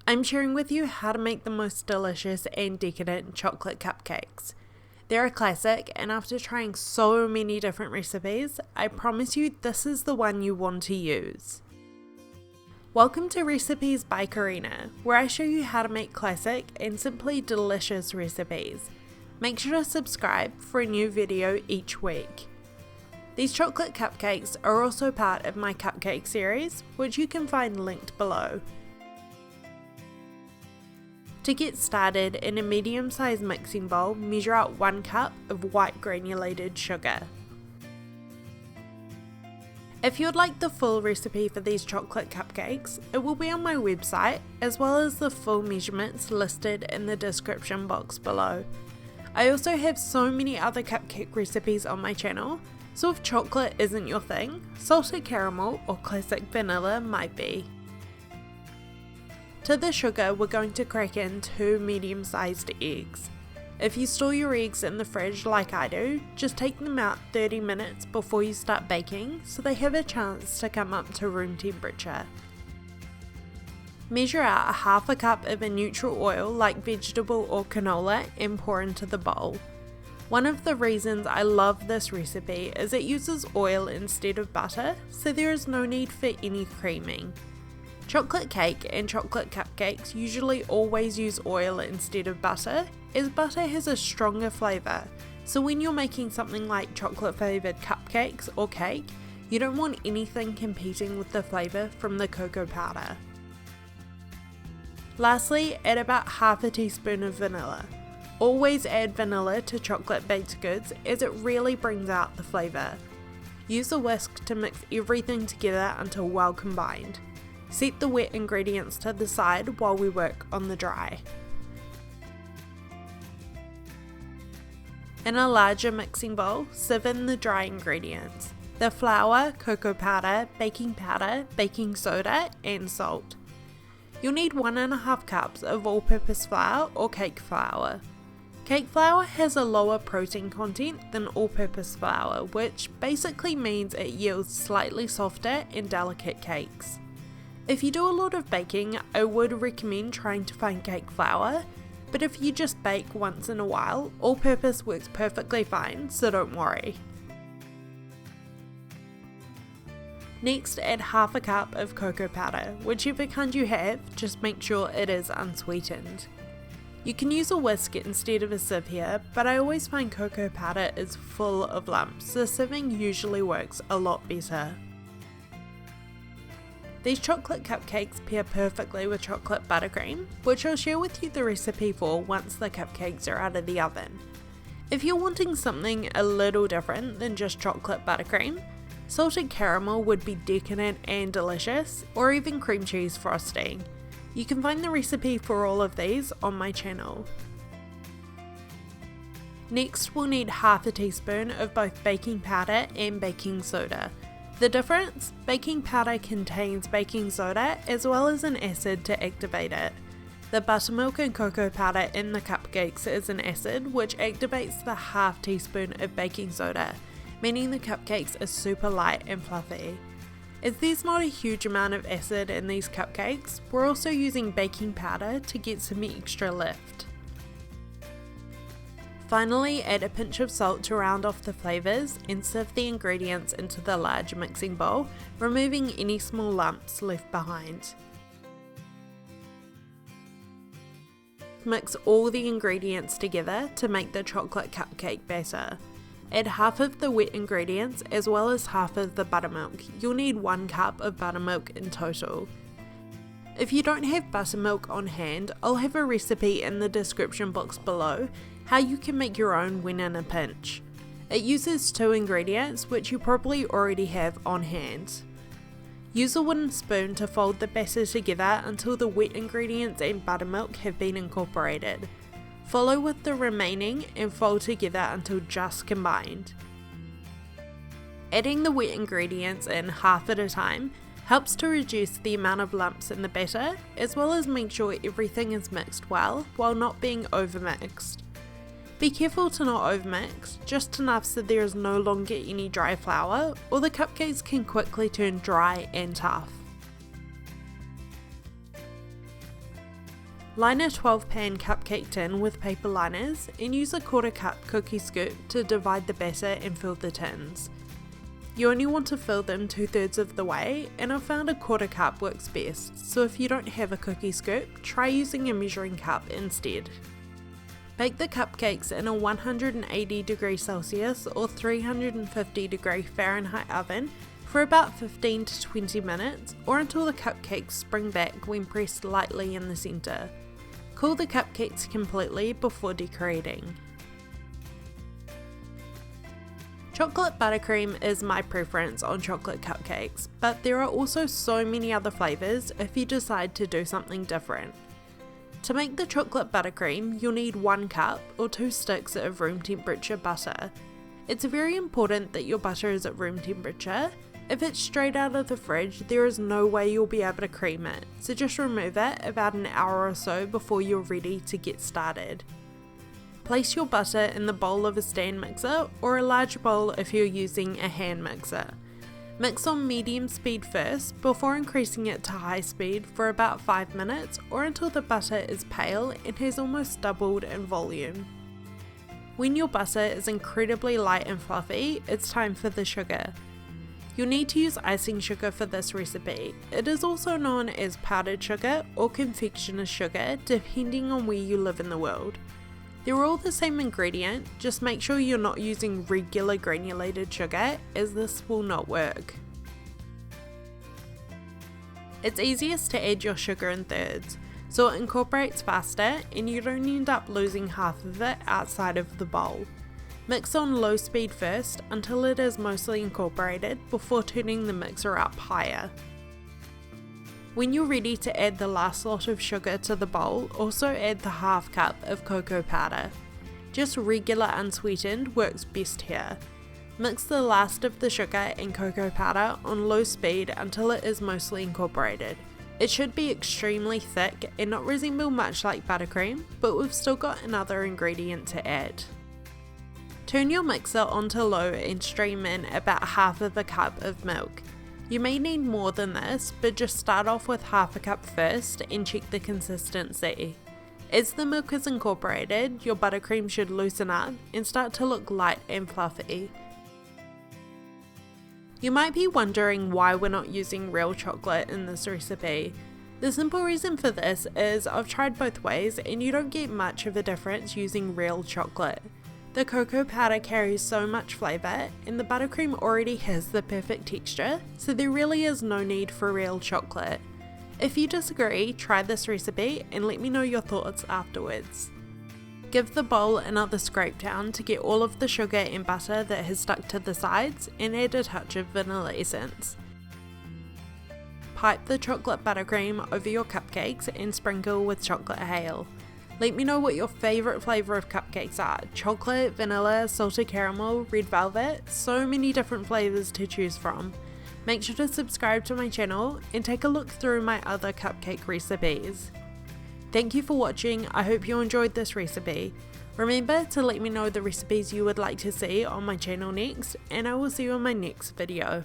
I'm sharing with you how to make the most delicious and decadent chocolate cupcakes. They're a classic, and after trying so many different recipes, I promise you this is the one you want to use. Welcome to Recipes by Carina, where I show you how to make classic and simply delicious recipes. Make sure to subscribe for a new video each week. These chocolate cupcakes are also part of my cupcake series, which you can find linked below. To get started, in a medium-sized mixing bowl, measure out 1 cup of white granulated sugar. If you'd like the full recipe for these chocolate cupcakes, it will be on my website, as well as the full measurements listed in the description box below. I also have so many other cupcake recipes on my channel, so if chocolate isn't your thing, salted caramel or classic vanilla might be. To the sugar, we're going to crack in 2 medium-sized eggs. If you store your eggs in the fridge like I do, just take them out 30 minutes before you start baking so they have a chance to come up to room temperature. Measure out 1/2 cup of a neutral oil like vegetable or canola and pour into the bowl. One of the reasons I love this recipe is it uses oil instead of butter, so there is no need for any creaming. Chocolate cake and chocolate cupcakes usually always use oil instead of butter, as butter has a stronger flavour, so when you're making something like chocolate flavoured cupcakes or cake, you don't want anything competing with the flavour from the cocoa powder. Lastly, add about 1/2 teaspoon of vanilla. Always add vanilla to chocolate baked goods as it really brings out the flavour. Use a whisk to mix everything together until well combined. Set the wet ingredients to the side while we work on the dry. In a larger mixing bowl, sieve in the dry ingredients: the flour, cocoa powder, baking soda, and salt. You'll need 1.5 cups of all-purpose flour or cake flour. Cake flour has a lower protein content than all-purpose flour, which basically means it yields slightly softer and delicate cakes. If you do a lot of baking, I would recommend trying to find cake flour, but if you just bake once in a while, all-purpose works perfectly fine, so don't worry. Next, add 1/2 cup of cocoa powder, whichever kind you have, just make sure it is unsweetened. You can use a whisk instead of a sieve here, but I always find cocoa powder is full of lumps, so sieving usually works a lot better. These chocolate cupcakes pair perfectly with chocolate buttercream, which I'll share with you the recipe for once the cupcakes are out of the oven. If you're wanting something a little different than just chocolate buttercream, salted caramel would be decadent and delicious, or even cream cheese frosting. You can find the recipe for all of these on my channel. Next, we'll need 1/2 teaspoon of both baking powder and baking soda. The difference? Baking powder contains baking soda as well as an acid to activate it. The buttermilk and cocoa powder in the cupcakes is an acid which activates the 1/2 teaspoon of baking soda, meaning the cupcakes are super light and fluffy. As there's not a huge amount of acid in these cupcakes, we're also using baking powder to get some extra lift. Finally, add a pinch of salt to round off the flavours and sieve the ingredients into the large mixing bowl, removing any small lumps left behind. Mix all the ingredients together to make the chocolate cupcake batter. Add 1/2 of the wet ingredients as well as 1/2 of the buttermilk. You'll need 1 cup of buttermilk in total. If you don't have buttermilk on hand, I'll have a recipe in the description box below how you can make your own when in a pinch. It uses 2 ingredients which you probably already have on hand. Use a wooden spoon to fold the batter together until the wet ingredients and buttermilk have been incorporated. Follow with the remaining and fold together until just combined. Adding the wet ingredients in half at a time helps to reduce the amount of lumps in the batter, as well as make sure everything is mixed well while not being overmixed. Be careful to not overmix, just enough so there is no longer any dry flour, or the cupcakes can quickly turn dry and tough. Line a 12 pan cupcake tin with paper liners and use a 1/4 cup cookie scoop to divide the batter and fill the tins. You only want to fill them 2/3 of the way, and I've found a 1/4 cup works best, so if you don't have a cookie scoop, try using a measuring cup instead. Bake the cupcakes in a 180°C or 350°F oven for about 15 to 20 minutes, or until the cupcakes spring back when pressed lightly in the centre. Cool the cupcakes completely before decorating. Chocolate buttercream is my preference on chocolate cupcakes, but there are also so many other flavours if you decide to do something different. To make the chocolate buttercream, you'll need 1 cup or 2 sticks of room temperature butter. It's very important that your butter is at room temperature. If it's straight out of the fridge, there is no way you'll be able to cream it, so just remove it about an hour or so before you're ready to get started. Place your butter in the bowl of a stand mixer or a large bowl if you're using a hand mixer. Mix on medium speed first before increasing it to high speed for about 5 minutes or until the butter is pale and has almost doubled in volume. When your butter is incredibly light and fluffy, it's time for the sugar. You'll need to use icing sugar for this recipe. It is also known as powdered sugar or confectioner's sugar depending on where you live in the world. They're all the same ingredient, just make sure you're not using regular granulated sugar as this will not work. It's easiest to add your sugar in thirds, so it incorporates faster and you don't end up losing half of it outside of the bowl. Mix on low speed first until it is mostly incorporated before turning the mixer up higher. When you're ready to add the last lot of sugar to the bowl, also add the 1/2 cup of cocoa powder. Just regular unsweetened works best here. Mix the last of the sugar and cocoa powder on low speed until it is mostly incorporated. It should be extremely thick and not resemble much like buttercream, but we've still got another ingredient to add. Turn your mixer onto low and stream in about 1/2 cup of milk. You may need more than this, but just start off with 1/2 cup first and check the consistency. As the milk is incorporated, your buttercream should loosen up and start to look light and fluffy. You might be wondering why we're not using real chocolate in this recipe. The simple reason for this is I've tried both ways and you don't get much of a difference using real chocolate. The cocoa powder carries so much flavour and the buttercream already has the perfect texture, so there really is no need for real chocolate. If you disagree, try this recipe and let me know your thoughts afterwards. Give the bowl another scrape down to get all of the sugar and butter that has stuck to the sides and add a touch of vanilla essence. Pipe the chocolate buttercream over your cupcakes and sprinkle with chocolate hail. Let me know what your favourite flavour of cupcakes are. Chocolate, vanilla, salted caramel, red velvet, so many different flavours to choose from. Make sure to subscribe to my channel and take a look through my other cupcake recipes. Thank you for watching, I hope you enjoyed this recipe. Remember to let me know the recipes you would like to see on my channel next, and I will see you in my next video.